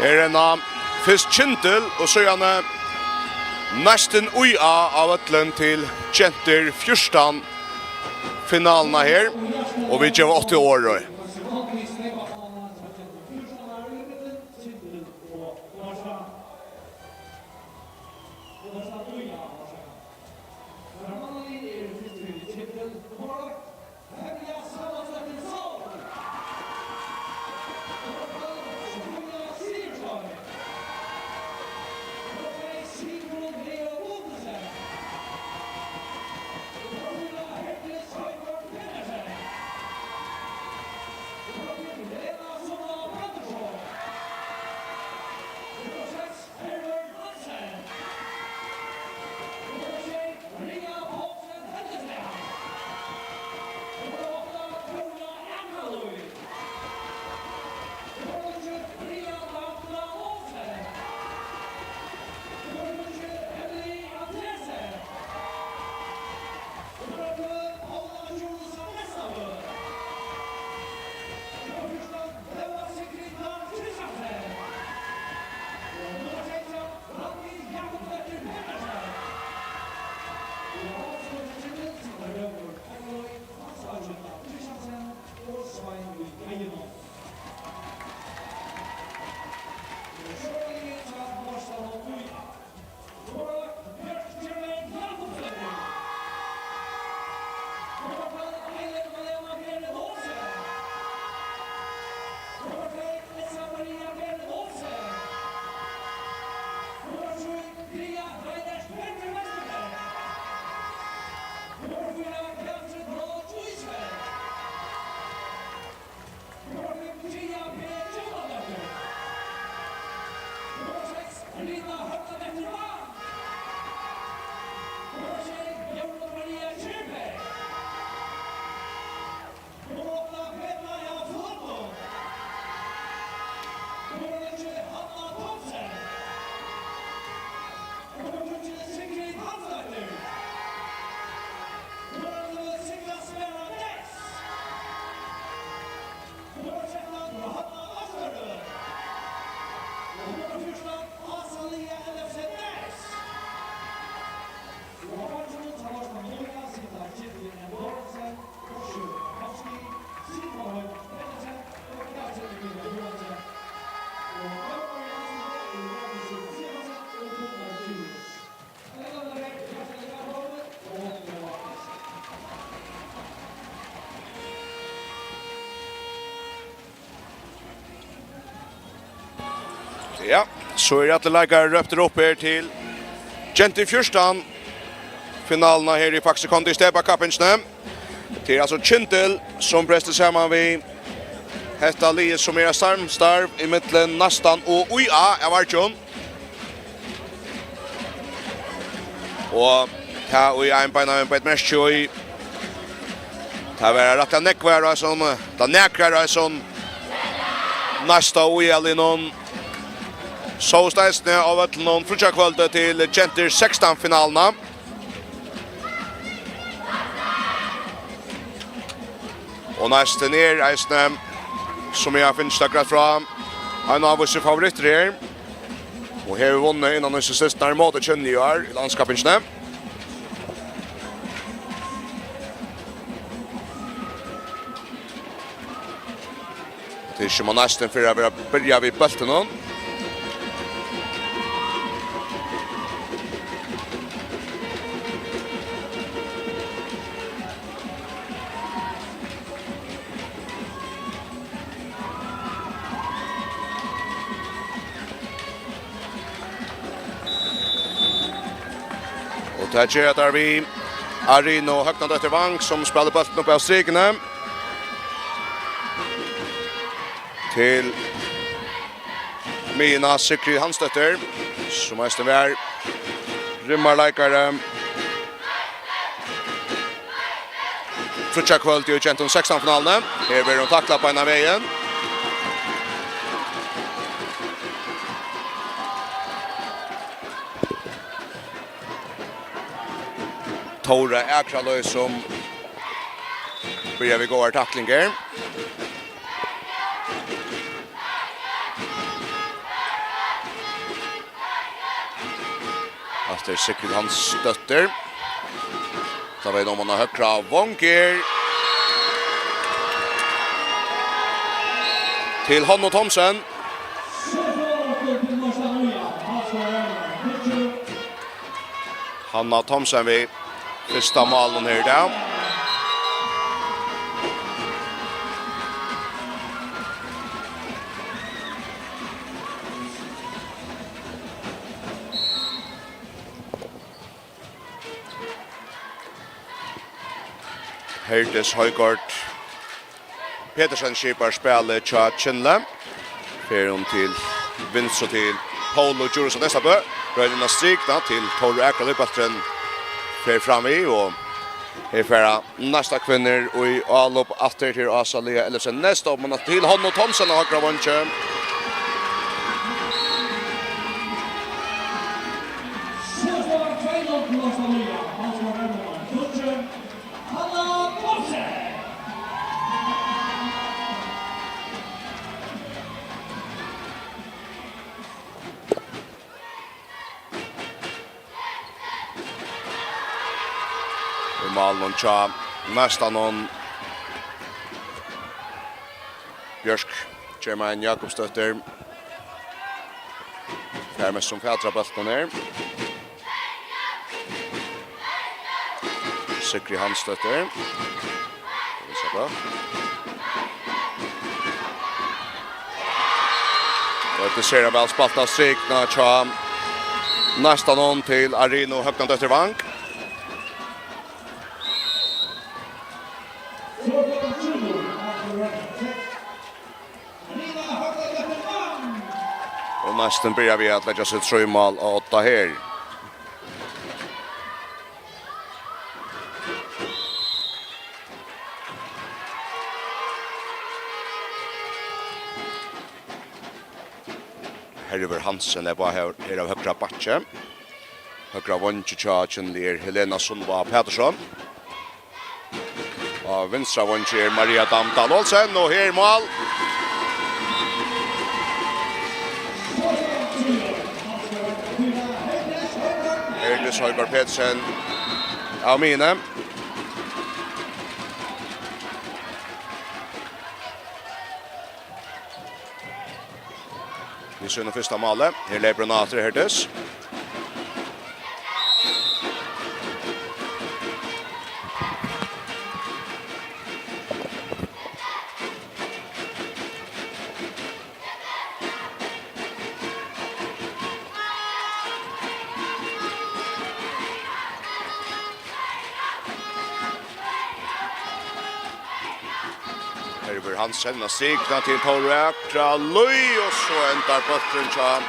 En först Kyndil och så gärna Neistin av ötlen till Tjaldur 14 finalerna här. Och vi gör 80 år då. Ja, så är det att lägga röpter upp här till G14 finalerna här i FAXE kondi Steba-kappensnö. Det är alltså Kyndil som prestar samman vid Hetta Lie som är samstarv i mitten Neistin och av Arjun. Och ta och en på ett mest i ta vara rätta näckvara som ta näckvara som nästa och någon så stäsne av att någon fritjagkvälde till G14 16 finalerna. Och Neistin är som jag finns akkurat fram. En av våra favoriter här. Och här har vi vunnit innan den sista mot Kvinnur i landskapensnö. Det är som Neistin för att börja vid bulten. Det är där vi Arino högtnad efter Vang som spelar bollen upp av strikene. Till Mina Sikri Hansdötter som är stämmer rymmarläkare. Fritjagkvälde i G14 16 finalen. Här blir de tackla på en av vägen. Tora Akralöj som börjar vi gå här tacklingar. Efter Sigrid hans stötter. Så vet om man har högra Vonker. Till Hanno Thomsen. Hanna Thomsen vid första målen här där. Hertes Højgaard Petersen skipar spelet tja Kyndil. Fer till vinst och till Paul och Djurus och nästa bö. Röjderna strikna till Torre Ekra Lypastren. Fer fram i och här färra nästa kvinnor och i allop efter till Asalia eller sen nästa upp man till Hanno Thomsen och Hakra Vonche. Malmon tja nästan någon Björsk German Jakobsdotter Färmes som fädrar bulten här Sigrid Hansdotter det ser väl spalta strikna tja nästan någon till Arino Högnadotter Vank. Neistin börjar vi att lägga sig 3 mål och 8 här. Herver Hansen är bara här av högra batche. Högra Vonche Kyndil Helena Sundva Pettersson. Och vänstra Vonche Maria Damdal Olsen och här mål. Hertes Højgaard Petersen av mine. Vi ser den första målet. Här lever Brunatre Hertes. Hansen har strikna till Torre Ekra Løy och så ändar botten tja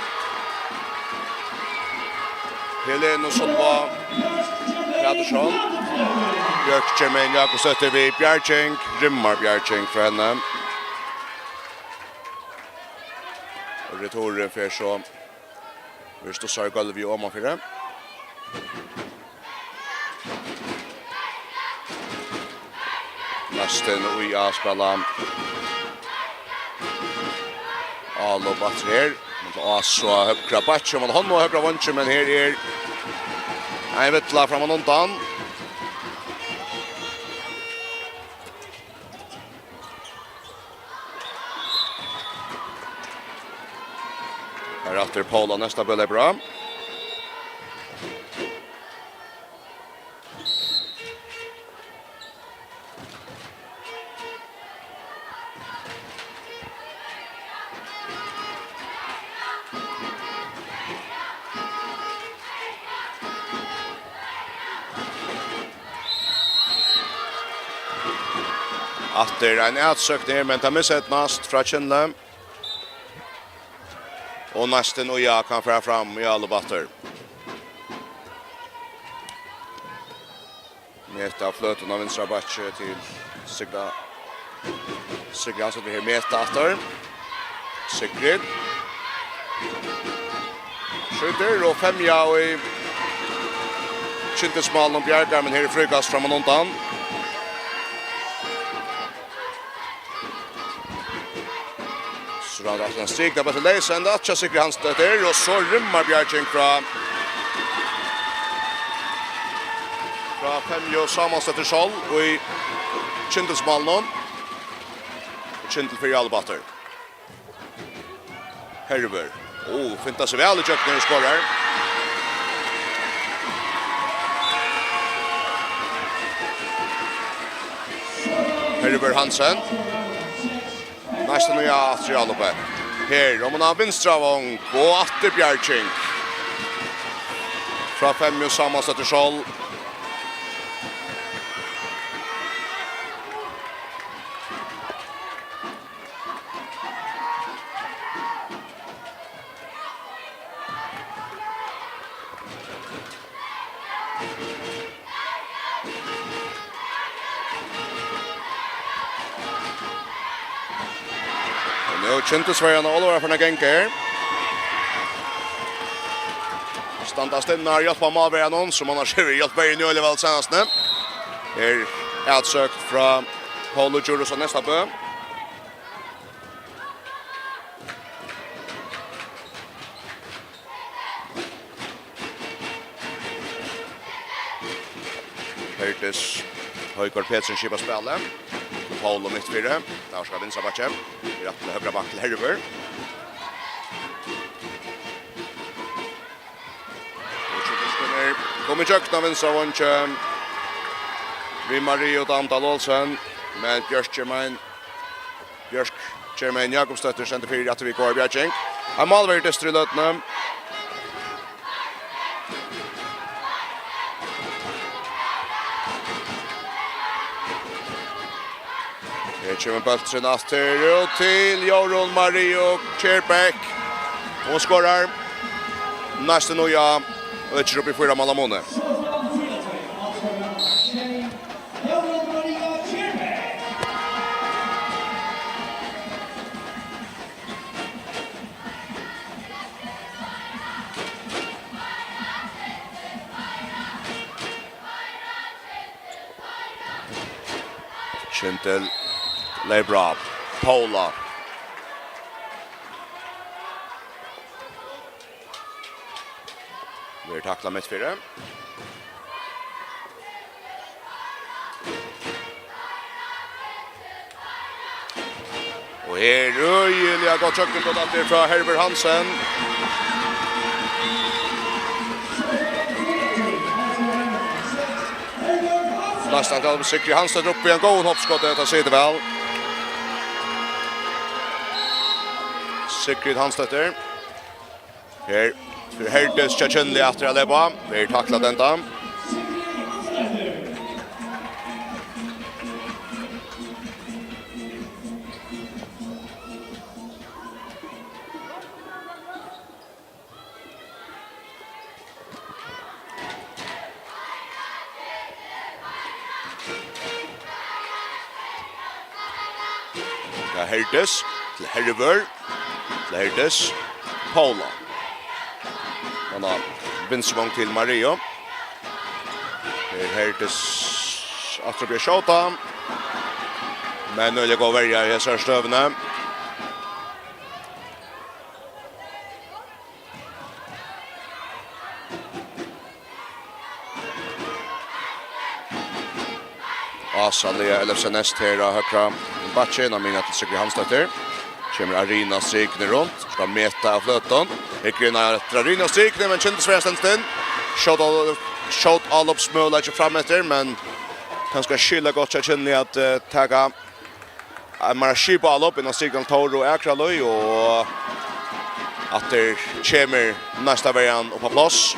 Helena Sundva Pettersson Björk Germain Jakobsdotter vid Bjerchenk Rimmar Bjerchenk för henne och returen för så vi står så golv i om för det Neistin och i Aspala Allo batter och så högra batch man har högra Vonche men här är en vittla framan undan här efter Paula nästa boll är bra Efter en utsökning men tar missat ett nast från Kyndil. Och Neistin och jag kan föra fram i alla batter. Meta flöten av vänstra batche till Sigrid Hansen här meta efter. Sigrid. Skjuter och 5 och i Kyndilsmål och Bjergar men här är frukast framan undan. Så den strikna på till Leysand att Sigrid Hansdotter och så rymmar Bjerchenk från fra 5 og sammansätter Sol och i Kyndilsmalen. Kyndil för alla batter. Herver. Fintas sig väl i köknen och skorar. Herver Hansen. Neistin och jag att real uppe. Här, om man har vinstra vång på Atte Bjerking. Fra 5 och sammansätter Sol. Kyndilsvägarna all over för en gänk här. Standa stinnar hjälpa Malberg någon som man har skrivit hjälpa i nu eller väl senast nu. Här är sökt från Paulo Juros och nästa bö. Hörtes Højgaard Petsen skipa spelet. Paulo mitt fyra. Där ska vinsa backen. Rätt till högra back till Herver. Kommer kökna vinsa vunche. Vi Marie och Antal Olsen. Men Björk Germain Jakobsdotter center för att vi går Björking. Han Malberg distri lötna. Det kommer bulten efter och till Jorun Mario Kjærbeck. Hon skorar. Neistin och jag lägger upp i 4 Malamone. Kyndil Lebra, Paula. Vi tacklar mitt fyra. Och här röjliga gott kökken på det från Herver Hansen. Nästan till Sigrid Hansen upp i en god hoppskott att sitter väl. Sigrid Hanstetter. Här för Hertes Kyndil efter att leba. Vi tacklar den där. Hertes till Herver. Hertes Paula. Han har vinstgång till Mario. Hertes att bli skjuta. Men nu går välja i sörstövna. Asalia Elfsen näst här högra batchen av mina till Sigrid Hanstetter. Kommer Arina strikne runt. Ska mäta av flöten. Hyggrenar efter Arina strikne, men Kyndil Sverigstensten. Shot all upp smöla inte fram efter, men kanske skilla gott att Kyndil att taga man skipa all upp innan strikne Toro och Akralöj och att det kommer nästa veckan upp på plats.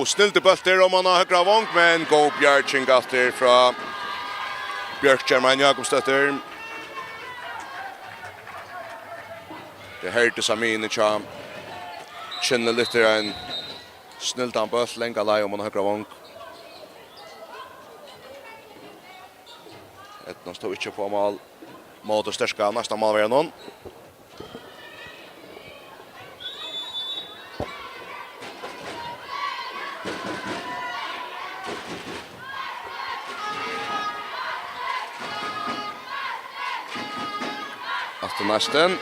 Snilt i bulter om man har högra vång, men gå Björking efter från Björk Germain Jakobsdotter. Det hörde Samin i Cham. Kyndil lite en snilt an bult länga laj om man har högra vång. Etnan stod inte på mål. Mot och störska nästa mål var någon. Efter Neistin.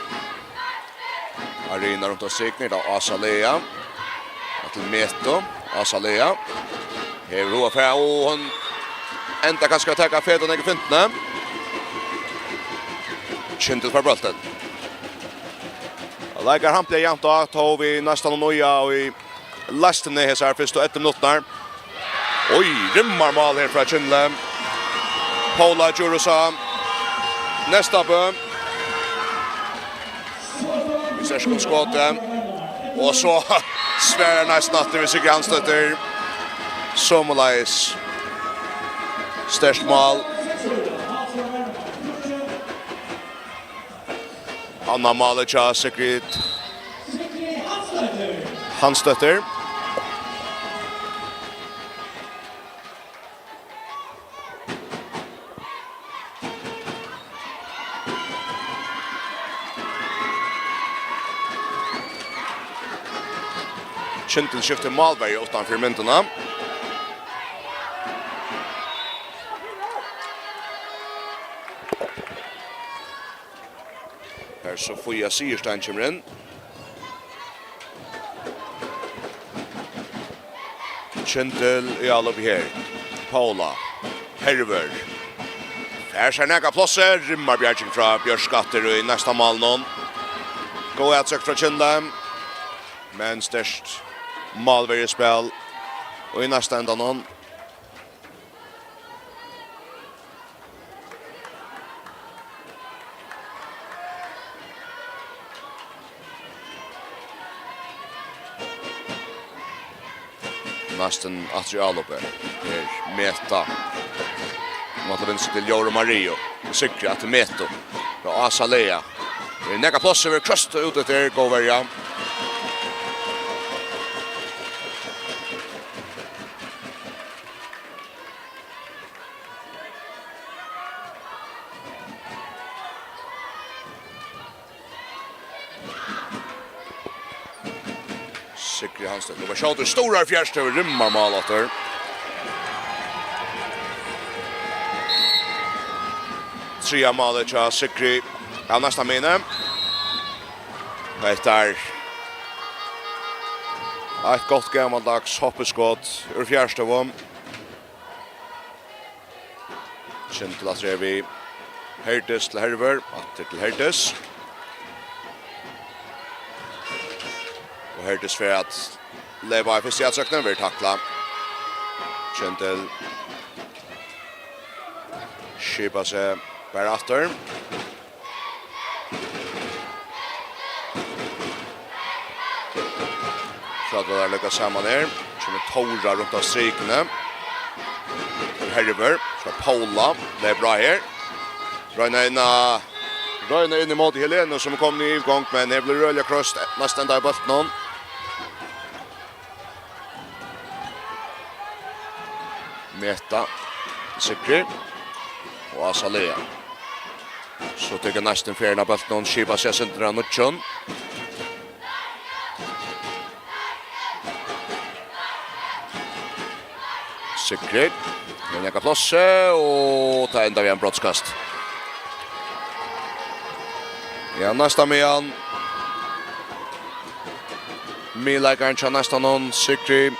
Arena runt oss ner då Asalea. Till Meto. Asalea. Här roar för och hon ända kanske ta fed och fintna. Kyndil för bollen. Leikar han blir jämnt och tar vi nästan noja och i lasten ner här först och 1 minut där. Oj, rimmar mål här från Kyndil. Paula Jurusa. Nästa bö. Vi ser skottet. Och så svär nästan att det sig grannstötter. Somolais. Störst mål. Anna Malicha sekret. Hanstötter. Kyndil skiftar Malberg utanför myntorna. Här så får jag Søljan kommer in. Kyndil är all uppe här. Paula. Herver. Här ser näga plåser. Rimmar Bjärking från Björskatter och i nästa mål någon. Gå att söka från Kyndil. Men störst Malberg spel. Och i nästa ända någon. Neistin Atrialope. Här Meta. Mot vänster till Joro Mario. Sikra till Meto. Då Asalea. Det är näga plats över krust ut att det går värja. Sikri Hansen. Det var Tjaldur stora fjärste över rimmar malater. Trea malet till Sikri. Ja, nästa minne. Där. Ett gott gammaldags hoppeskott ur fjärste vom. Kyndil att vi Hertes till Herver. Att till Hertes. Och Hertes för att leva i första sökningen vill tackla. Kyndil skipa sig bara efter. Så att det där lyckas samman här. Kommer Tora runt av strikene. Herver. Så Paula. Det är bra här. Röjna in i mål till Helene som kom i gång. Men det blir röjliga kross nästan där i botten. Meta. Sikri. Och Asalea. Så tycker Neistin fjärna botten. Skipa sig centra Nutjon. Sikri. Men jag kan plåse och ta ända vid en brottskast. Ja, nästa med Leygardagin kör nästan någon. Sikri.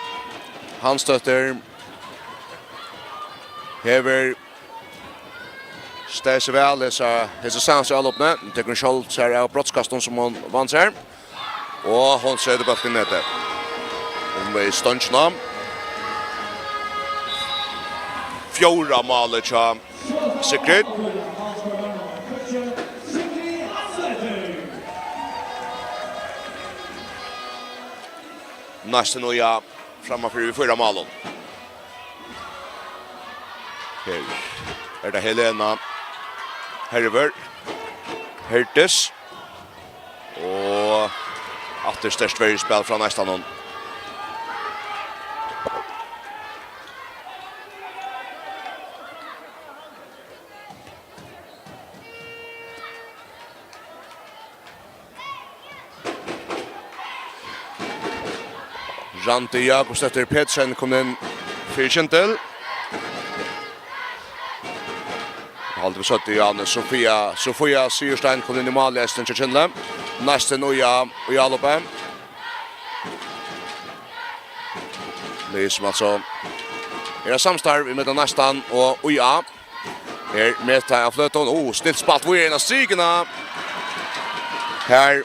Han stöter. Hever. Stäs väl. Det är så sans i all uppnä. Det tycker en Schultz här av brottskasten som hon vann sig. Och hon sätter bollen nere. Hon var i stunchna. Fjorda målet till Sikri. Neistin och jag framför vid förra målen. Här är det Helena Herver. Hertes. Och att det störst väldigt spel från Neistin. Rante Jakobs efter Petsen kom in för Kyndil. Halde vi satt i Janne, Sofia Syrstein kom inn i målgjesten til Kyndil. Neistin og Jallope. Det som altså samstarv med Neistin og Uja. Med til av fløten. Snilt spalt hvor en av strykene. Her.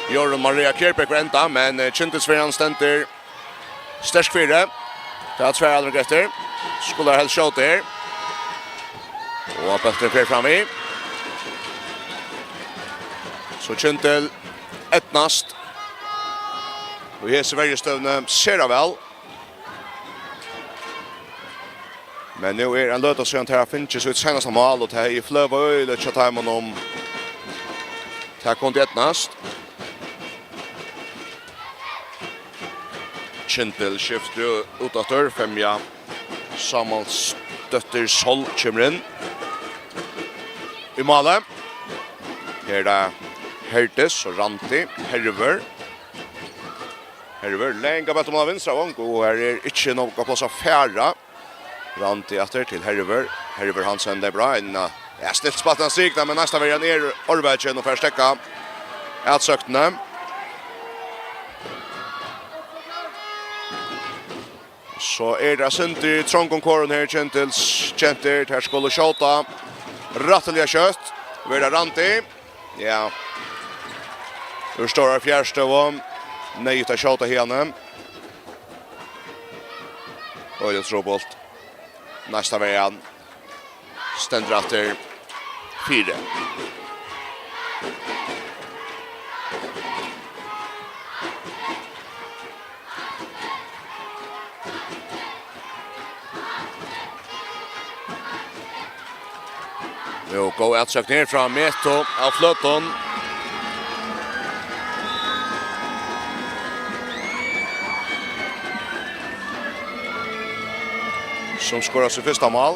Jorunn Maria Kjærbeck enda, men Kyndilsfyren stenter sterk fire. Det er tver aldrig etter. Skulle ha helt skjøt her. Og bøtten fer fram i. Så Kyndil etnast. Og her Sverigestøvne ser av vel. Men nu en løt å se at her finnes ut seneste mål, og det er i fløv og øyne til å ta med om det er kun til etnast. Kyndil skifter utater, femja sammanstøtter Sol kommer inn. I målet. Her er det Hertes og Ranti, Herver. Herver lenge bedt om av vinstra vong, og her er ikke noe plass av færre. Ranti etter til Herver. Herver Hansen, det er bra. Snilt spalt den strikna, men nesten vil jeg ned Orvedjen og først stekka utsøktene. Så er det Sinti trångkonkurren her, Kyndil, her skulle skjåta. Ratteliga kjøtt. Vi er Ranti. Ja. Nu står det fjärste och nej att skjuta henne. Och det tror bolt. Nästa vägen. Ständer efter 4. Jo, gå utsökt ner från Meto av flöten. Som skorar sig första mål.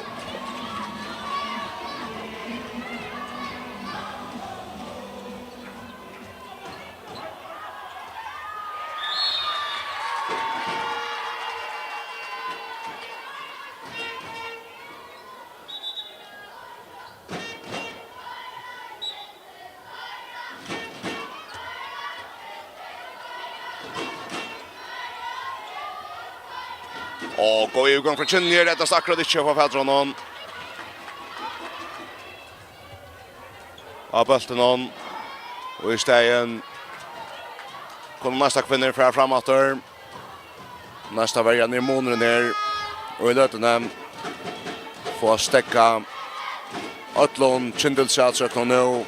Och går i gång för Kyndil, detta stackrar det inte på fältrån. Av bulten någon. Och i stegen kommer nästa kvinnor för framåt. Nästa vägen ner månaden ner. Och i löten får stäcka Ötlån Kyndil sätsökna nu.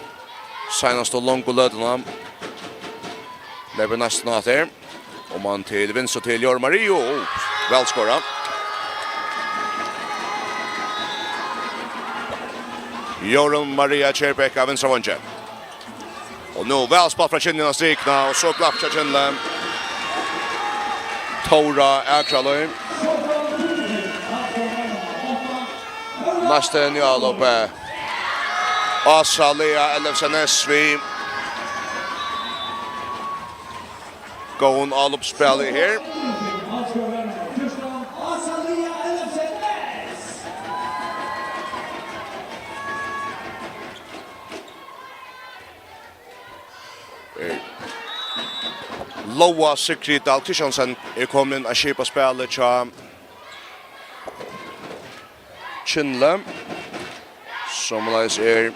Senast och långt på löten. Lever nästan att det. Och man till vinst och till Jorunn Mario. Välskåra. Jorunn Maria Kjærbeck av vänstra vånge. Och nu välspalt från Kyndil och strikna. Och så klappar Kyndil. Tora Äkralöj. Neistin Jallope. Asa Lea Ellefsenes vi. Gåen all-uppspel i her. Loa Sigrid Dahl Kristiansen kommet inn av skipa spillet til Kyndil. Som er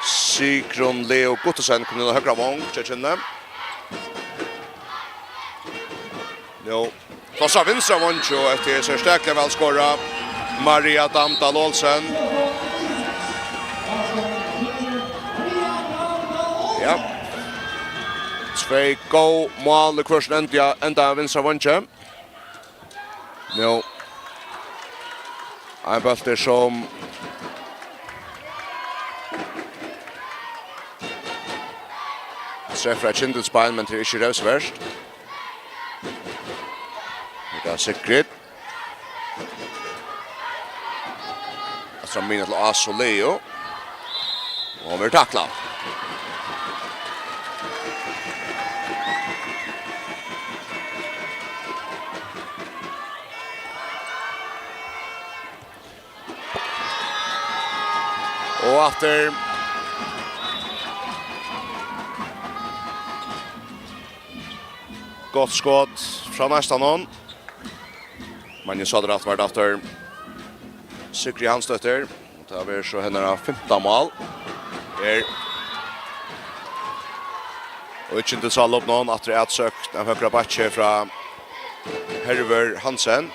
Sigrun Leo Gottesen kommet inn av høyre vong til Kyndil. Jo, plass av vinstra vong og etter så sterklig velskåret Maria Damdal Olsen. Ja. Tvei gå mål i kursen enda vinstra vånge. Nå. En bølter som treffer et Kyndils bein, men det er ikke røvsverst. Det er Sigrid. Etter minnet til As og Leo. Og vi taklet. Och efter gott skott från nästan någon. Men jag sa det att vart efter Sikri Hansdötter. Det har så henne 15 mål. Och inte så upp någon att det är sökt en högra batche från Herver Hansen.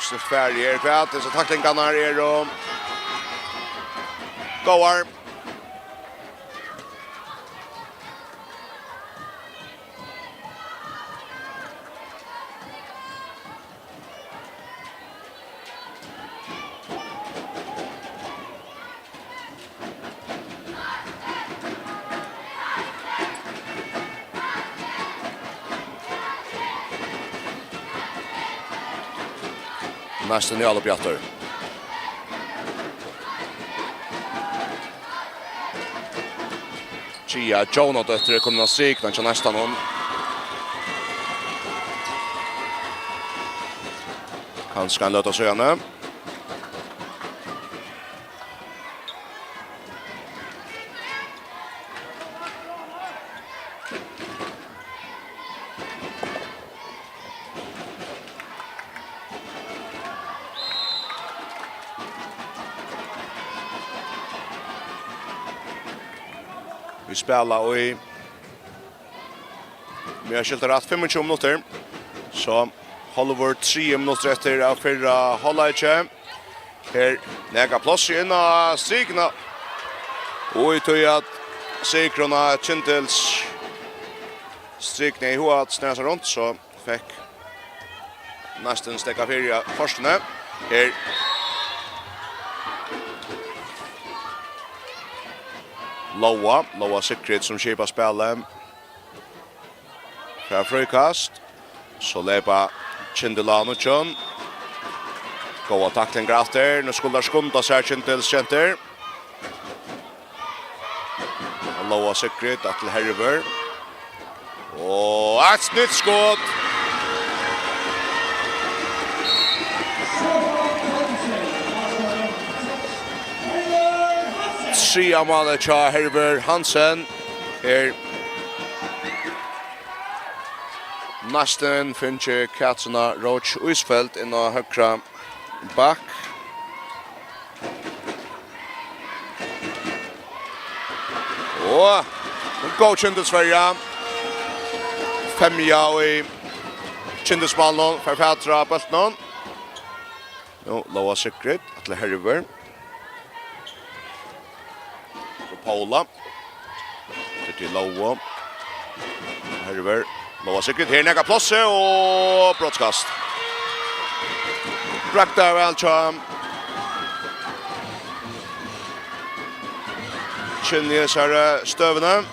Så färdig kvart, så tacklingarna och goar. Neistin i alla Tjaldur. G14A kommer strik, men nästan någon. Kanske kan låta sig henne. Vi spelar i vi har skilt rätt 25 minuter. Så Hollywood 3 minuter efter av förra halvlek. Här lägga plats in och strikna. Och i tog att Sikrona Kyndils strikna i huvudet snäsa runt så fick Neistin stäcka fyra förstone. Här Loa Secret som kipar spelet. Fra frikast. Så lepa Kyndil och John. Goa tackling efter. Nu skulle skunda sig Kyndils center. Loa Secret till Herver. Och ett snitt skott. Tria målet till Herver Hansen. Här Neistin finner Katsuna Roach Uisfeld in och högra back. Och coachen till Sverige. Femja i Kyndilsballen för Fatra Bultnon. Nu Loa Secret till Herver. Paula. Det till Loa. Herver. Loa Secret här näga plats och broadcast. Brakta Welcham. Kyndils här stövna.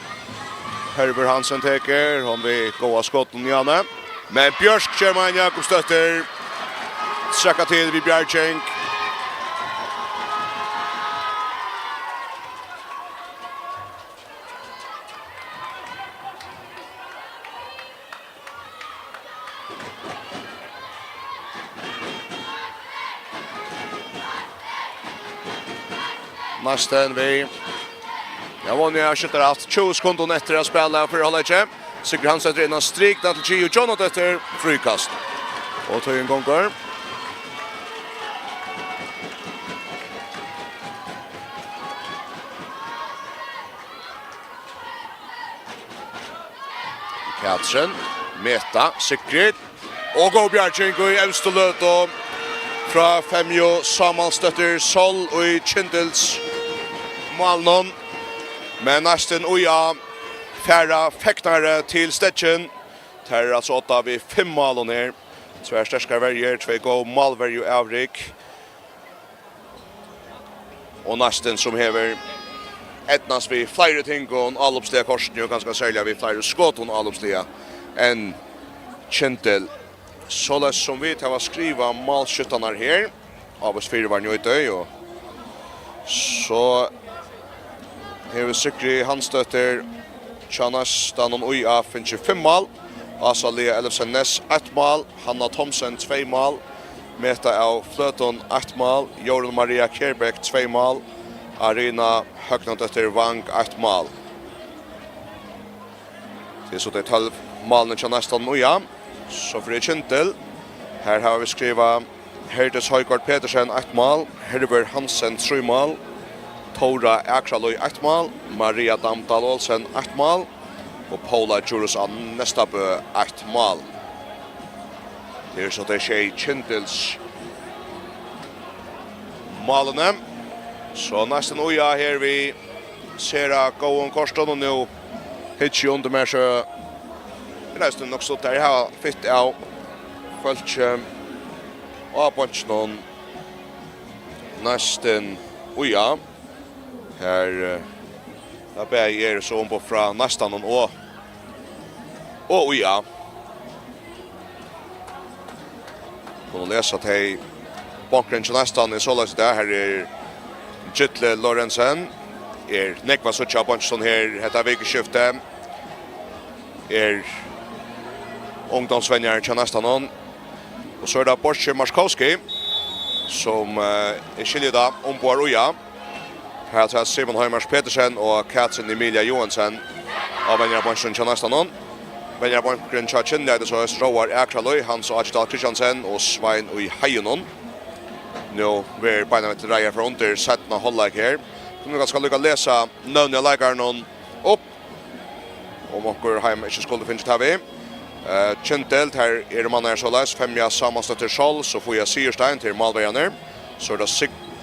Herver Hansen teker. Hon vill goa skotten Janne. Men Björsk Kjærman Jakob stötter. Sträcka till vid Bjärchenk. Neistin vi. Jag vann jag skjuter att 20 sekunder efter att spela för halvlek. Sigrid Hansen sätter in en strik till G14A efter frikast. Och tar en gånger. Katsen, Meta, Sigrid. Och går Bjärchenk i Øvsteløt och fra Femjo sammanstötter Sol och i Kyndils Malnon. Men Neistin oja färra fäktare till Stetchen. Här är alltså 8 vid 5 mål ner. Tvär stärska värjer, 2 gå målvärju avrik. Och Neistin som hever ettnas vid flera ting och allopsliga korsen och ganska särliga vid flera skott och allopsliga än Kyndil. Såles som vi tar skriva målskyttarna här. Av oss 4 var njöjt och Så har vi Sikri Hansdøtter, Neistin og Uja finner 5 mål. Asa Lea Elfsen Ness 1 mål, Hanna Thomsen 2 mål, Meta av Fløton 1 mål, Jorun Maria Kjerbæk 2 mål, Arina Høgnadøtter Vang 1 mål. Det så det 12 målene til Neistin og Uja. Så for Kyndil, her har vi skrivet Herdes Høygård Petersen 1 mål, Herber Hansen 3 mål, Tora Akraløy 1 mål, Maria Damdal Olsen 1 mål, og Paula Djurus av Nestabø 1 mål. Det så det skjer Kyndils målene. Så Neistin og Uja her vi ser av gåen korsten, og nå hittar under med så Neistin nok stått der. Jeg har fitt av folk av bunchen Neistin og Uja. Her da ber jeg så på fra Neistin og Uja. Kunne lese til bankeren til Neistin så løs det. Her Gytle Lorentzen. Nekva Sucha bunchen her. Hetta vikeskiftet. Ungdomsvenner til Neistin. Og så det Borche Marskowski som skiljer da på Uja. Her til Simon Heimars Petersen og Katrin Emilia Johansen av vennerbanken til Neistin. Vennerbanken til Kyndil så Roar Akraløy, Hans og Ajdal Kristiansen og Svein og Heijonon. Nå vil beina med til reier fra under 17 halvleik her. Vi skal lykke å lese navnet av leikeren opp. Om dere hjemme ikke skulle finne til vi. Kyndil, her man såleis, Femja sammanstøtter Skjold, så får jeg Sierstein til Malveianer. Så det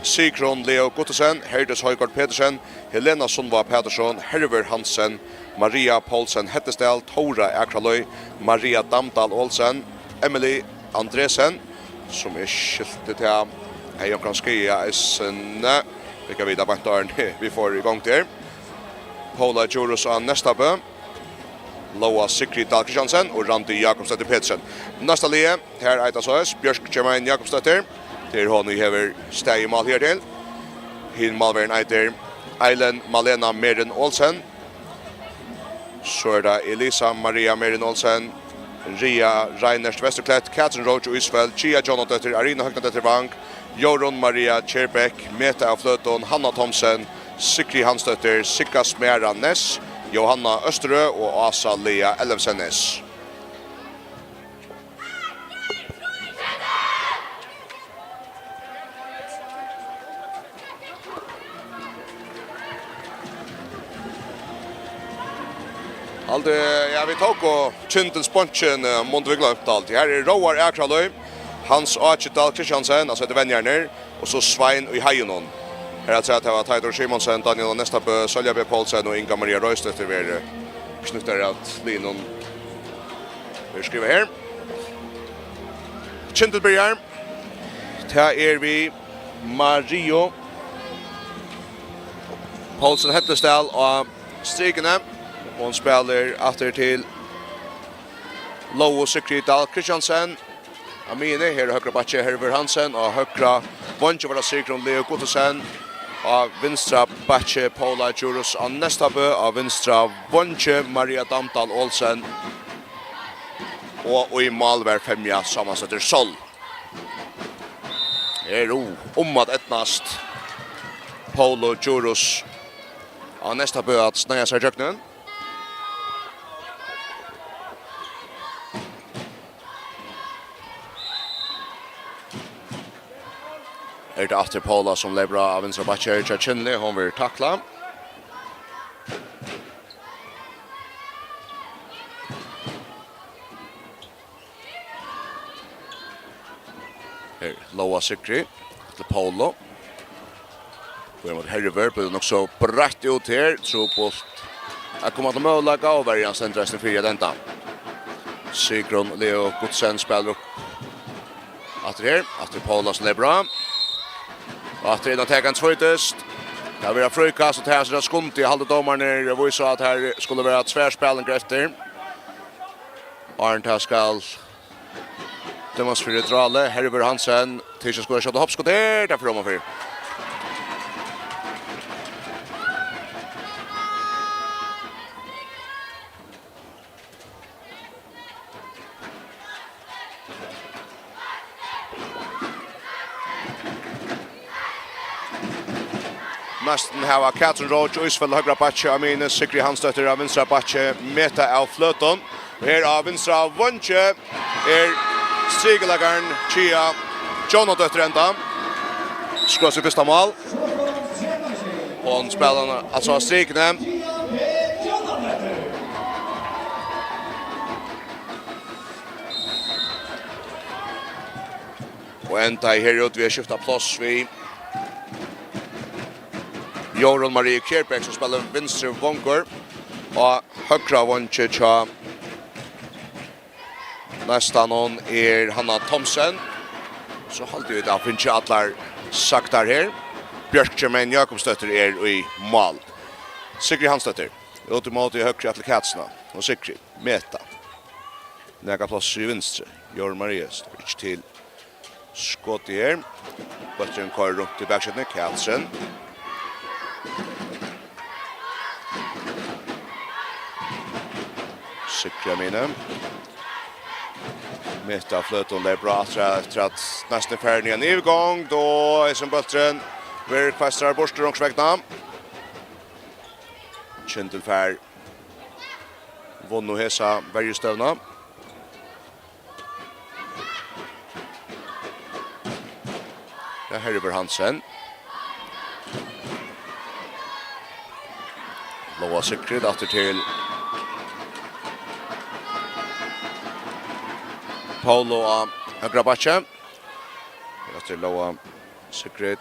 Sigrun Leo Gottesen, Herdes Høygård Petersen, Helena Sundva Pedersen, Herver Hansen, Maria Paulsen Hettesdal, Tora Akraløy, Maria Damdal Olsen, Emily Andresen, som skiltet til Hei og Kranskia Eisene. Vi kan videre bantaren vi får i gang til. Paula Djurus av Nestabø. Loa Sikri Dahl Kristiansen og Randi Jakobstøtter Petersen. Nesta lie, her Eitas Høys, Bjørk Germain Jakobstøtter. Til hon vi hever steg i mal her til. Hin malveren eiter Eilen Malena Meren Olsen. Så det Elisa Maria Meren Olsen. Ria Reinerst Vesterklett, Katrin Roach Isfeld, Gia Jonathan, Arina Høgnadøtter Vang, Jorun Maria Kjerbæk, Meta av Fløton, Hanna Thomsen, Sikri Hansdøtter, Sikka Smera Ness, Johanna Østerø og Asa Lea Elfsen Ness. Ja, vi tok og Kyndils bunchen mot vi glemt alt. Her Roar Akraløy, Hans Ajdal Kristiansen, altså etter vennjerner, og så Svein og Heijonon. Her har jeg sett Tjaldur Simonsen, Daniel Nestabø, Søljan B. Poulsen og Inga Maria Røystøtter ved knytter at Linon vi skriver her. Kyndil byrjar. Her vi Mario Poulsen Hettesdal og strikene. Hon spelar efter till Loa Sikri Dahl Kristiansen. Amine, her högra batche Herver Hansen och högra bunch var Sigrun Leo Gottesen. Av vinstra batche Paula Djurus av Nestabø, av vinstra bunch Maria Damdal Olsen. Och i Malver Femja sammansätter Sol. Att etnast Paula Djurus av Nestabø att snäga sig jöknen. Det efter Paula som lever av en Sabatcher Kyndil, hon vill tackla. Här Loa Sikri till Paula. Vi mot Herver, blir nog så brett ut här, trupult. Jag kommer att möjliga av varje centralisten Fríggjadagin. Sigrun Leo Gottesen spelar upp. Efter Paula som lever. Att det är något tvåtest. Det var frukast och här så det skumt i halva domaren det var så att här skulle vara ett svärspel efter. Arnt skal dömas för Drale, Herver Hansen, Tisha skulle skjuta hoppskott där därför om för. Neistin har Katrin Roach och Isfäll högra batche Amine Sigrid Hansdotter av vänstra batche Meta av Flöton. Här av vänstra av Vonche Strigelagaren Chia Jonathan ända. Skrås i första mål. Hon spelar alltså strikna. Och ända i här ut vi har skiftat plats vi Jorun Marie Kjærbeck som spelar venstre vonkor och högra vonche tja nästan hon Hanna Thomsen så håller vi det att finna allar sagt här Björkjemen Jakobsdotter i mål Sigrid Hansdotter ultimat i högra till Katsna och Sigrid Meta näga plats i venstre Jorun Marie switch till skott i här Björkjemen kör runt i backsätten Katsen Sikra mina. Meta Flöton där bra efter att nästan färdig en övergång då är som bulten ver kvastar borster och svägna. Kyndil fär vonno hesa bergstövna. Det här över Hansen. Loa Sikrid efter till Paulo högra batche. Efter Loa Sikrid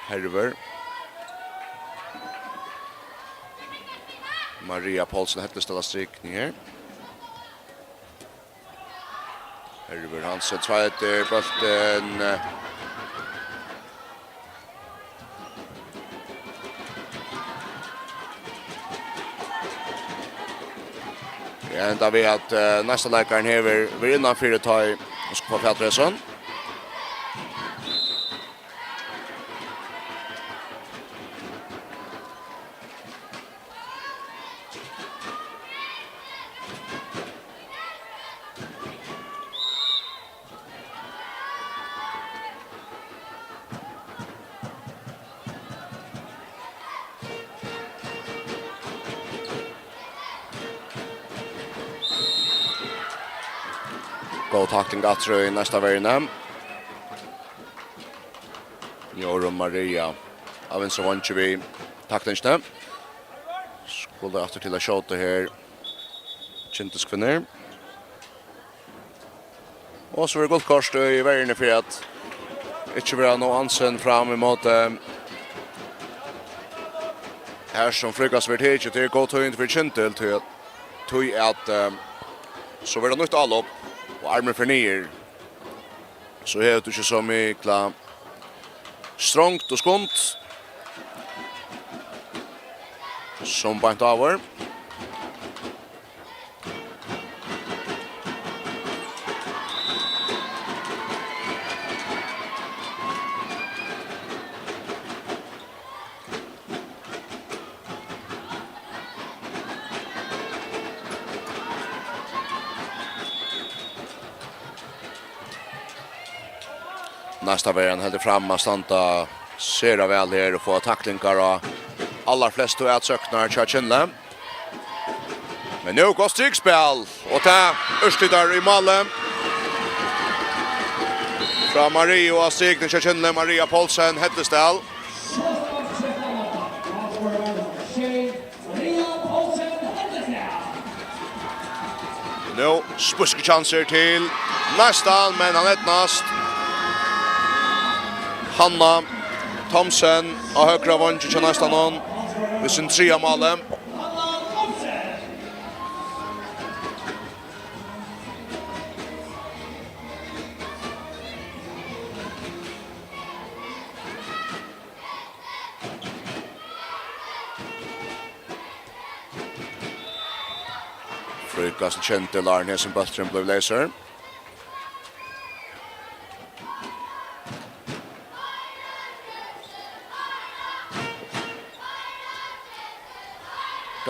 Herver. Maria Paulsen hette ställa strikning här. Herver Hansen tvåetter bulten ända vi att nästa läkaren här vi innan för ta i på Pettersson. God tackling Gatro i nästa värna. Jorun Maria av en sån vi tacklingsnä. Skulle efter till att skjuta här. Kvinnur. Och så är det gott kort i värna för att inte vara någon ansen fram emot här som Fríggjadagin vart hit till gott höjt för Kyndil till att så var det nytt allop och armen för ner. Så här du så mycket strongt och skont. Som bant över. Nästa värn helt fram att stanta ser väl här och få tacklingar och alla flesta att söknar Tjaldur. Men nu går strikspel och ta Ørstlidar i målet. Från Maria och Sigrid Tjaldur Maria Paulsen Hettestal. Nu spuske chanser till nästan men han ettnast. Hanna Thomsen och högra vånge till nästan någon. Vi sin trea målen. Fríggjadagin Kyndil Arne som bulten blev laser.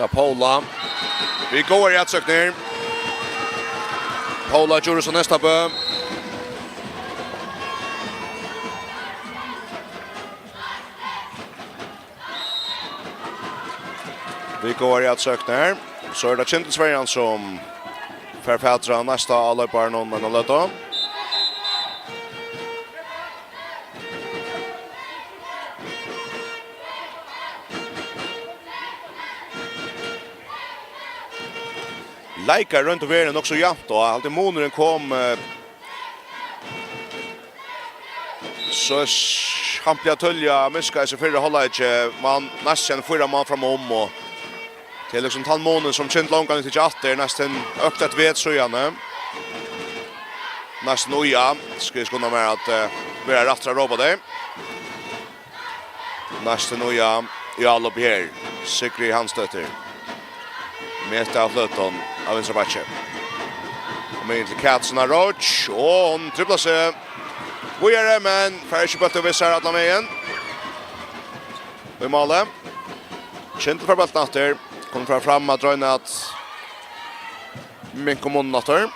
Paula. Vi går i att söka ner. Paula gjorde så nästa bö. Vi går i att söka här. Så är det Kyndil Sverige som förfädrar nästa allöparen om en löta. Leikar runt och världen också jämnt och alltid månaden kom så hampliga tölja miska sig förra hålla inte man nästan förra man framom och till liksom tal månaden som Kyndil långt inte att det nästan ökat vet så gärna nästan oja ska kunna med att vara rättra robotar nästan oja i all upp här Sigrid Hanstötter Mesta av flöton av vänstra batche. Kommer in till Katsona Roach och hon tripplar sig. Vi är det, men färger inte bult och vissar alla med igen. Vi målar. Kyndil för bult natter. Kommer fram att dra in att min kommun natter.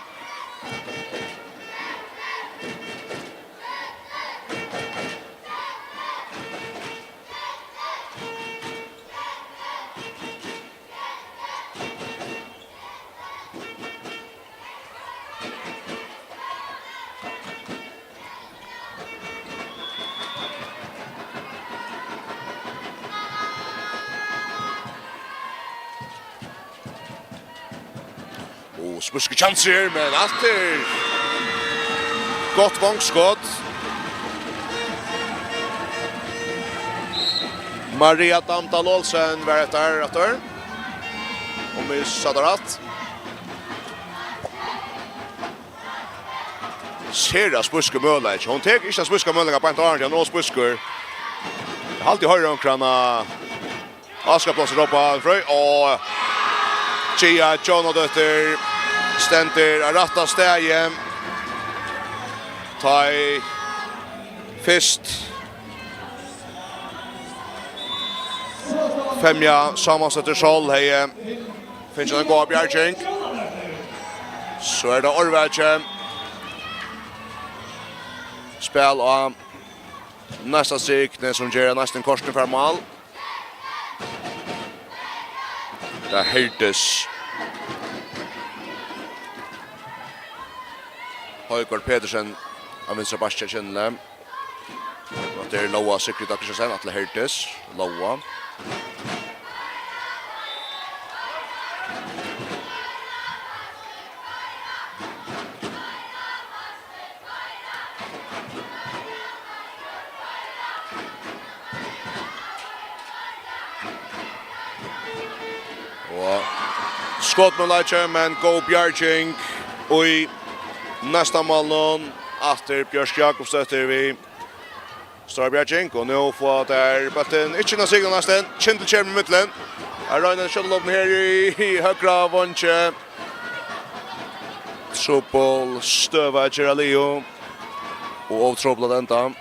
Spuske chanser, men alltid gott vångskott. Maria Damdal Olsen var efter. Och vi Sadarat. Sera spuske möjlighet. Hon tar inte spuske möjlighet på en tarn. Hon spusker. Jag har alltid hört om krana. Askaplåser upp på Fröj. Och Gia Jonadötter. Stenter rätta stege. Ta i fist. Femja sammansätter Sol. Hej. Finns en god bjärking. Så är det Orvätje. Spel av nästa stryk. Som ger nästan korsen för mål. Det hördes. Højgaard Pedersen av vänstra backen Kyndil. Och det är Loa Fríggjadagin sen att det hördes. Loa. Och skott med Leitsjö, men go bjärking och i nästa mål efter Björsk Jakobsdötter vi står bjärking och nu får där bollen inte någon signal nästan Kyndil kör med mitten Ryan shuttle upp här i högra vånche Sopol stöva Geralio och avtrubbla den där.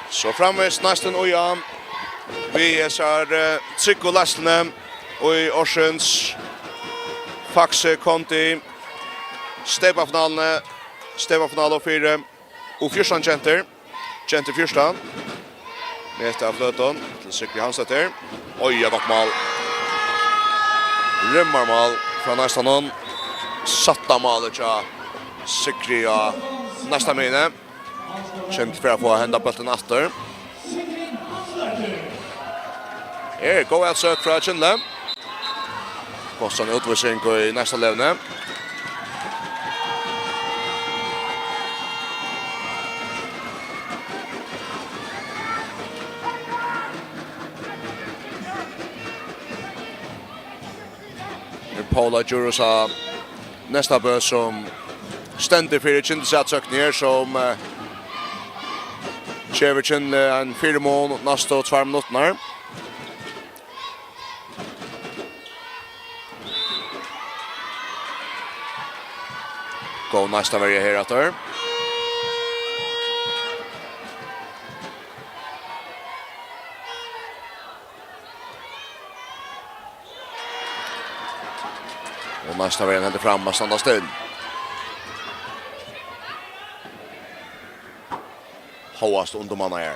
Så framvis nästan oja. Vi är Trygg och Lastne och i Orsens FAXE kondi Stepa-final och 4 och 14 Center 14 Mesta av flöton till Sigrid Hanstötter. Oj, jag gott mål. Rymmarmål från nästan någon. Satta målet till Sigrid nästa minne. Kyndil för att få hända bulten efter. Går att söka från Kyndil. Kostar en utvisning i nästa levne. Paula Jurosa nästa bös som ständigt för Kyndils sökningar som Kyndil en 4 mål nästa 2 minuter. Gå nästa varje här efter. Och nästa varje händer fram och stannar still. håast undermanna här.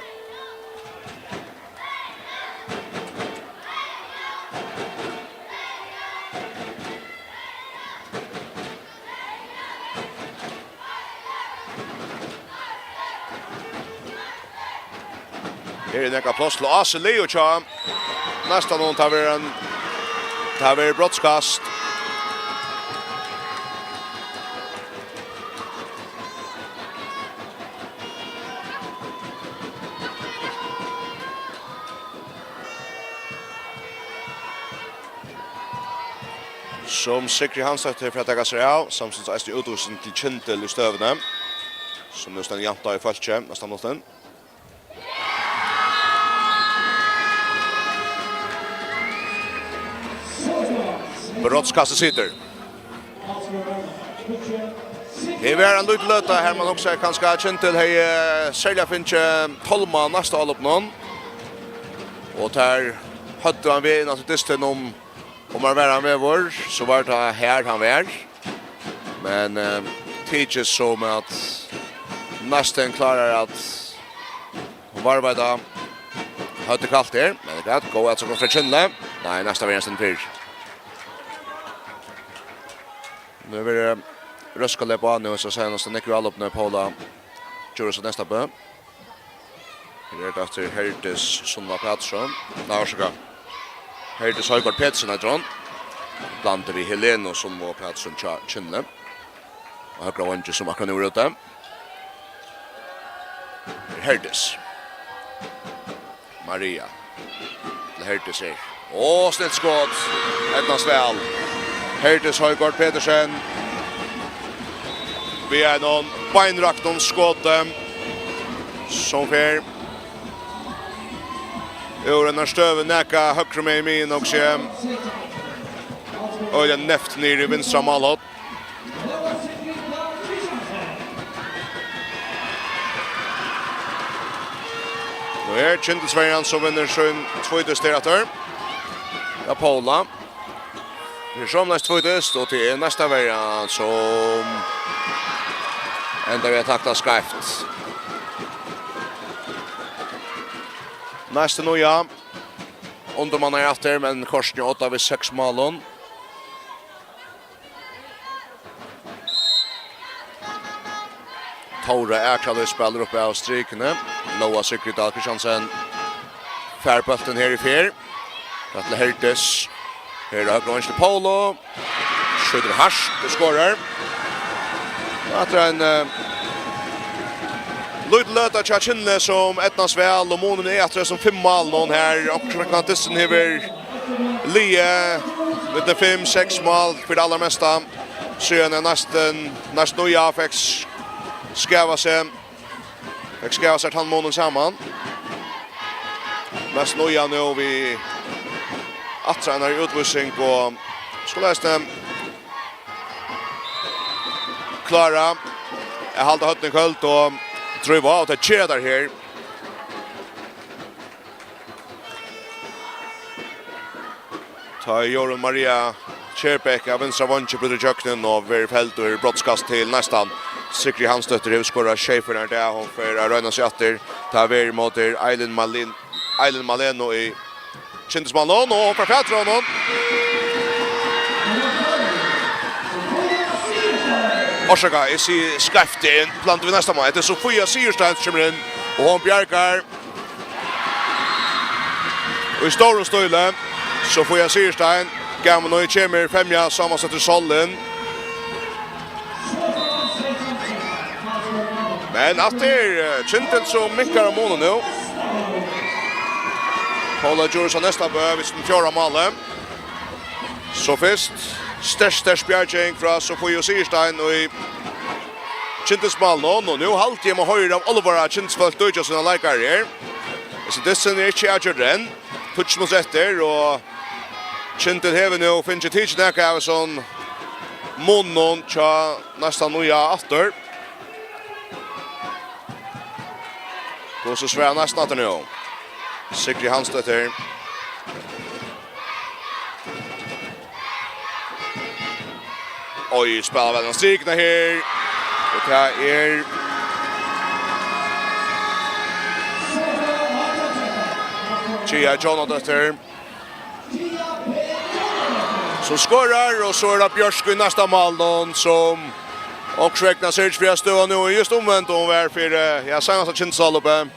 Här är det plats till Ase Leo Cham. Nästan någon tar vi brottskast. Som Sikri Hansdottir för att ta sig av. Samtidigt är det uthusen till Kyndil i stövne. Som nu stannar janta i fölkje nästan någon. Brottskastet sitter. Det är en liten löta här man också kanske Kyndil har Søljan finns 12 man nästa all upp någon. Och där hade han vid att dysten om man var med vår så var det här han var. Men teaches som att Neistin klarar att varva då hade kallt där. Men det går alltså från Kyndil. Nej, nästa var en fyr. Nu blir det röskade på nu så senast den ekval upp nu på Paula. Jurors nästa bö. Det är efter Herdes som var Pettersson. Varsågod. Herdes har gått Pettersson att dra. Blandar vi Heleno som var Pettersson Kyndil. Och högra vänster som akkurat nu ute. Herdes. Maria. Herdes är. Och snitt skott. Ettans väl. Herdes har gått Pettersson. Vi är någon beinrakt om skott som sker. Ur den stöven näka högre med i min också. Och den näft ner i vinstra målhåll. Nu är Kyndil som vinner sin tvåte sterator. Ja, Paula. Det är som näst tvåtest och till nästa värjan som ända vi har taktat skreft. Nästa nu ja. Underman är efter men korsning 8 vid 6 målen. Tora Ekraløy spelar uppe av strykene. Loa Sikri Dalkristiansen. Färbulten här i fyr. Rattle Herdes. Här är högra vänster Polo. Skjuter harskt och skårar. Att en lite löta Kyndil som ettans väl och månen är att som 5 mål någon här och kantissen över Lie med 5-6 mål för det allra mesta. Søljan är nästan nya FAXE skava sig han månen samman. Nästan nya nu vi attränar utvisning och skulle läsa Klara. Jag håller hötten kallt och tror jag var att det kedar här. Ta Jorun Maria Kjærbeck av vänstra vänster på jöknen och Verfelt och brottskast till nästan. Sikri Hansdottir har skorat Schäfer när det hon för Röna Sjatter. Ta ver mot Eileen Maleno i Kyndilsmannen och för Pettersson. Orsaka, jag ser skräften bland vi nästa mål. Det är Sofia Syrstein som kommer in och hon bjärkar. Och i stor och stöjle Sofia Syrstein gammal och i kommer femja sammansätter Søljan. Men att det är Kyndil som minkar av månen nu. Paula Jurors nästa bö vid sin fjärde mål. Så först störst bjärging från Sofia Syrstein och i Kyndilsmålen och nu halt jag med höjre av allvara Kyndilsfolk dödja sina läkare här. Så det är inte avgjorden. Touch mot efter och Kyndil hever nu finns ett hitch näka av sån månen tja nästan nya efter. Då så svär nästan att nu. Sikri Hansdottir. Oj, spelar väl en strikna här. Och det här är Gia Jonathan som skorar och så är det Björsk i nästa mål då som också räknas ut för att stå nu just omvänt om var för jag sa att Kyndil uppe.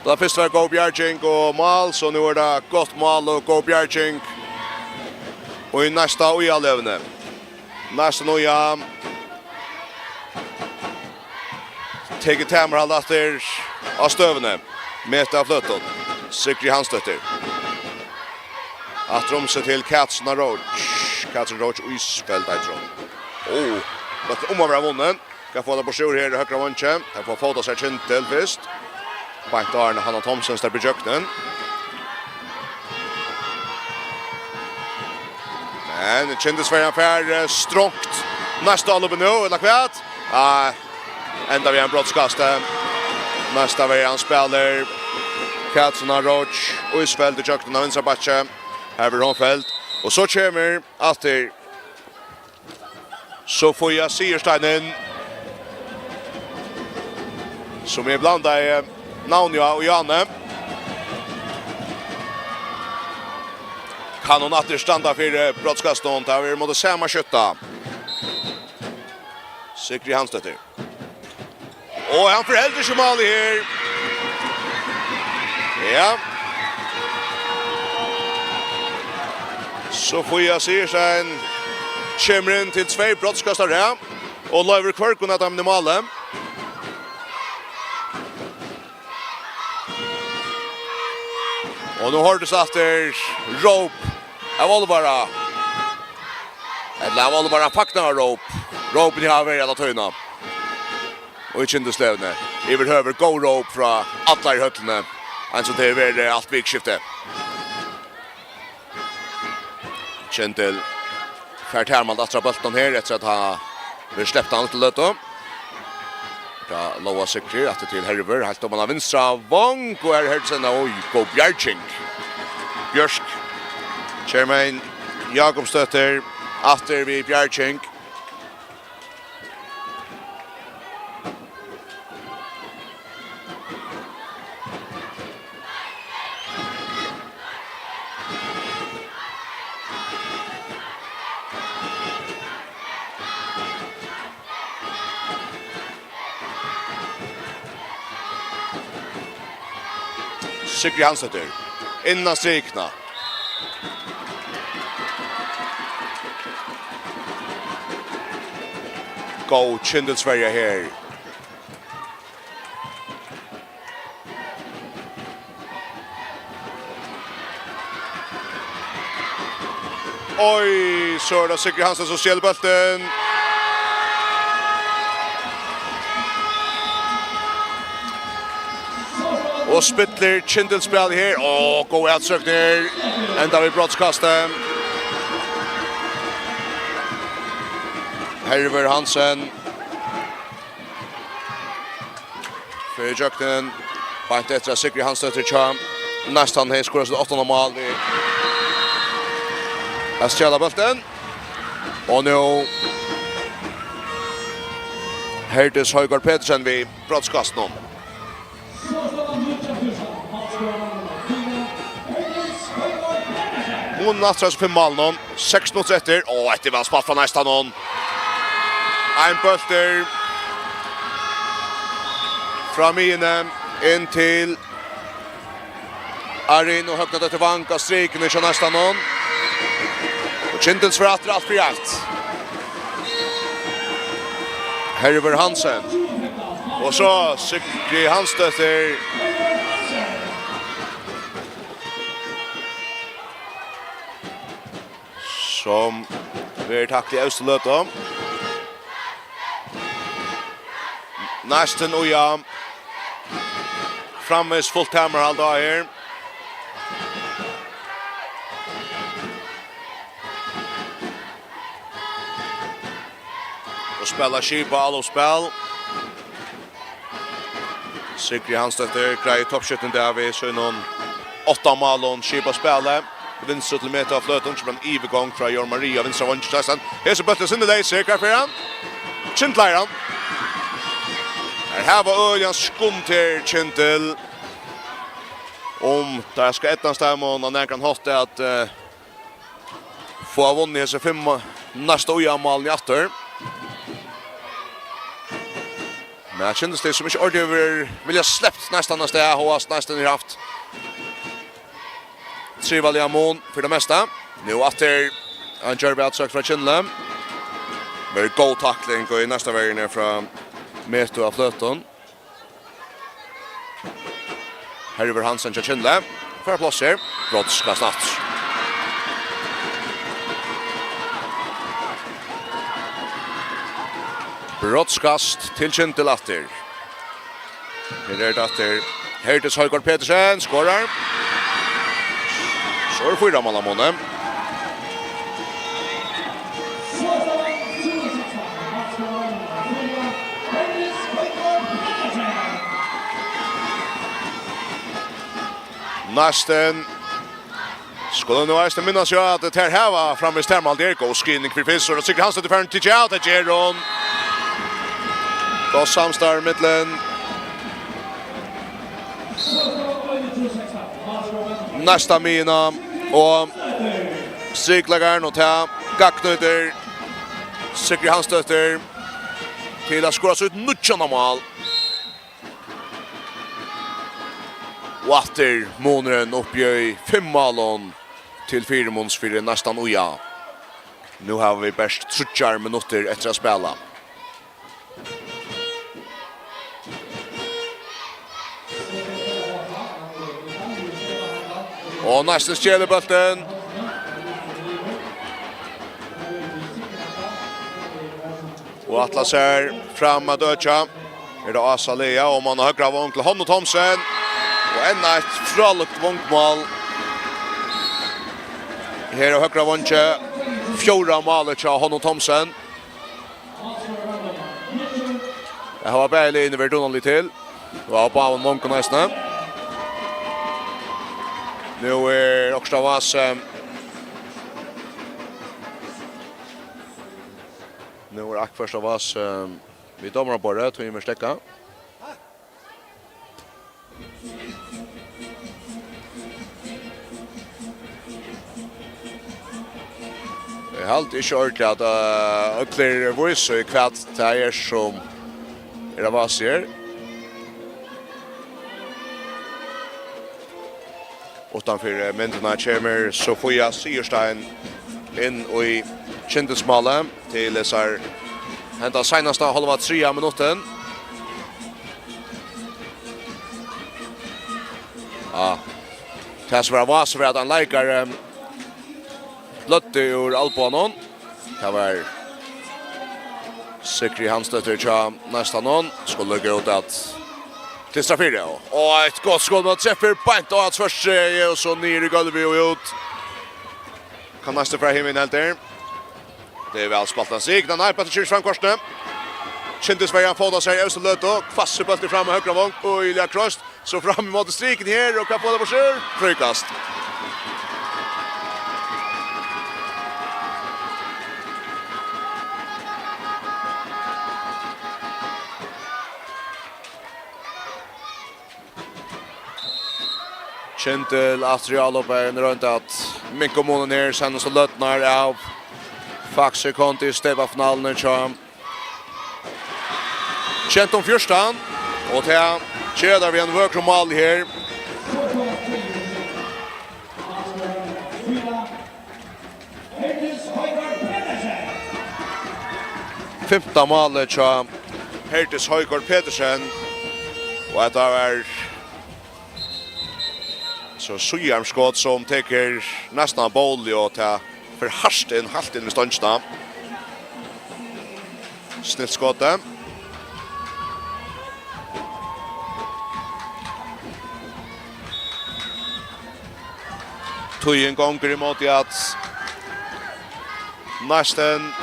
Då först var Go Björking och mål så nu är det gott mål och Go Björking. Och i nästa och i allövne. Nästa nu ja. Teget tämmer all efter av stövne. Meta flöton. Sikri Hansdötter. Att romsa till Katsna Roach. Katsna Roach och Isfält där tror. But om man vunnen. Kan få det på sjur här i högra vånche. Här får fota sig Kyndil först. Bant Arne Hanna Thomsen där på jöknen. Men Kyndil Sverige för strångt. Nästa allop nu eller kvart. Ända vi en brottskast. Nästa vi han spelar Katsna Roach och Isfält i jöknen av Insabatche. Här blir Ronfält. Och så kommer alltid så får jag Siersteinen som är blandade Naunja och Janne. Kan hon att standa för brottskaston där vi måste samma kötta. Sikri Hansdötter. Och han föräldrar sig mal här. Ja. Så får jag Sierstein kommer in till två brottskastare och Lever Kvarkon att han normala. Och nu har du satt där rope av Olvara. Eller av Olvara pakna rope. Ropen i haver alla töjna. Och i Kyndilslövne. Överhöver go rope från alla i hötterna. En sån där är allt vikskifte. Kyndil Färt Herman att dra bulten här efter att ha släppt han till löto. Ja, Loa Sikri att till Herver helt om man har vinstra vång och här sen oj Go Björking. Björsk. Chairman Jakob Stötter efter vi Björking. Sikri Hansdötter innan strikna. Go Kyndil Sverige här. Oj, så är det Sikri Hansdötter som stjäl bulten. Och Spittler Kyndil spel här. Gå utsökt ner. Ända vid brottskastet. Herver Hansen. För jöknen. Bant efter Sikri Hansdötter tjam. Nästan här skorar sig 8 mål. Här stjäla bulten. Och nu Herdes Højgaard Petersen vid brottskastet. Hon natras 5 mål någon. 6-0 efter. Det var spalt från nästa någon. En bulter. Fram in till Arin och högna till vanka striken i nästa någon. Och Kyndils för att allt för allt. Herver Hansen. Och så Sikri Hansdötter. Som vi tacklar i Österlöta. Neistin och jag. Framvis fullt hammerhald av här. Och spelar skiball och spel. Sikri Hansdötter greier toppskytten där vi så någon 8 mål och skiball spelar. Vinstra till meter av flöten som en ivegång från Jörn Maria vinstra vånskjøsten. Her så bøttes inn i deg, sikker for han. Kyndil. Her var Øljan skund til Kyndil. där ska ettan stämma och när kan hosta att få vunnit så 5 nästa ojamal i åter. Men jag kändes det som inte ordentligt vill jag släppt nästan nästan har haft trivaliga mån för det mesta. Nu åter en Jerby utsökt från Kyndil. Very god tackling och i nästa vägen ner från Meto av flöten. Här över Hansen till Kyndil. För platser. Brottska snart. Brottskast till Kyndil åter. Det är åter. Hertes Højgaard Petersen skorar. Så är det 4 mål av månen. Neistin skulle nu Neistin minnas ju att det här var framme i Stermal där går skrivning för Fissor och tycker han sätter för en till out att Geron. Då samstar mittlen. Nästa mina och Siglagarn och ta Gaknuter Sigrid Hanstötter till att skora så ut nutjana mål. Water månaden uppgör 5 mål till 4 måls för nästan oja. Nu har vi bäst 30 minuter efter att spela. Och Neistin stjäler bollen. Och Atlas är fram att öka. Är det Asa Lea och man har högra vång till Honno Thomsen. Och ännu ett frallukt vångmål. Här är högra vånge. 4 målet till Honno Thomsen. Jag har bärlig inne vid Donald till. Och har på vången nästan. Nu är också Vas nu är Akförsta Vas vi domar på det tog in med stäcka. Det är helt inte ordentligt att ökler voice och kvart det som är det Vas här. Utanför Mentorna kommer Sofia Syrstein in och i Kyndilsmålet till Lesar. Hämtar senaste halva 3 minuten. Ja. Det ska vara så att han likar Lotte ur Albanon. Det var Sigrid Hanstötter till nästa någon. Skulle gå ut att till straffire. Och ett gott skål med träffar pant och att först och så ner i golvet och ut. Kan nästa fra him in helt där. Det är väl spaltan sig. Den här på till framkorsen. Kyndil Sverige får sig öster löt och fast boll fram med högra vång och Ilja Krost så fram mot striken här och kan få det på sjö. Frikast. Kyndil Astrial upp en runt att Mikko Monen här sen så lötnar av FAXE kondi steba finalen i charm. Kyndil fyrstan och här kedar vi en vökromal här. Femta målet till Hertes Højgaard Petersen och att det är så Søljan som teker nästan boll och ta för harsten halt in med ståndsna. Snitt skottet. Tojen gånger emot i att Neistin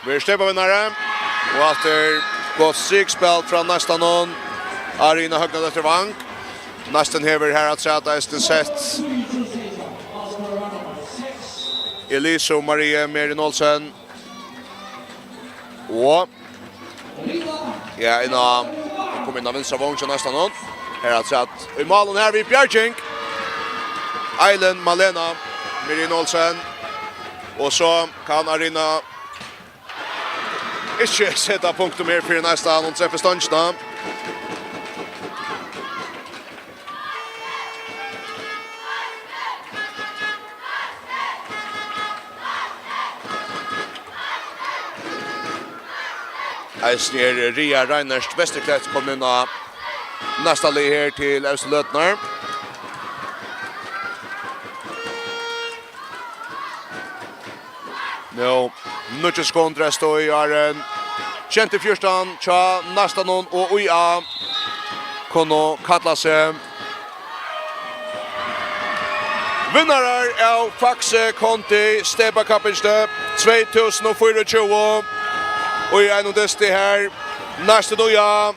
vi stäppa vinnare och efter gott sigspel från nästan någon Arina högnad efter vank. Neistin hever här att säga att Neistin sett Elisa och Maria Merin Olsen. Och ja, innan kommer in av vänstra vången nästan någon. Här alltså att i malen här vid Bjärking. Eilen Malena, Mirin Olsen. Och så kan Arina inte sätta punktum här för nästan och träffa ståndsna. Eisen Ria Reinerst Vesterklätt kommer in av nästa li här till Österlötnar. Nu, mycket skondra står i Aren. Kjent i fyrstan, tja nästa någon och uja. Kono kalla sig. Vinnare av FAXE kondi Steba Kappenstö 2024. Och i Eydnudeildin här. Nästa uja.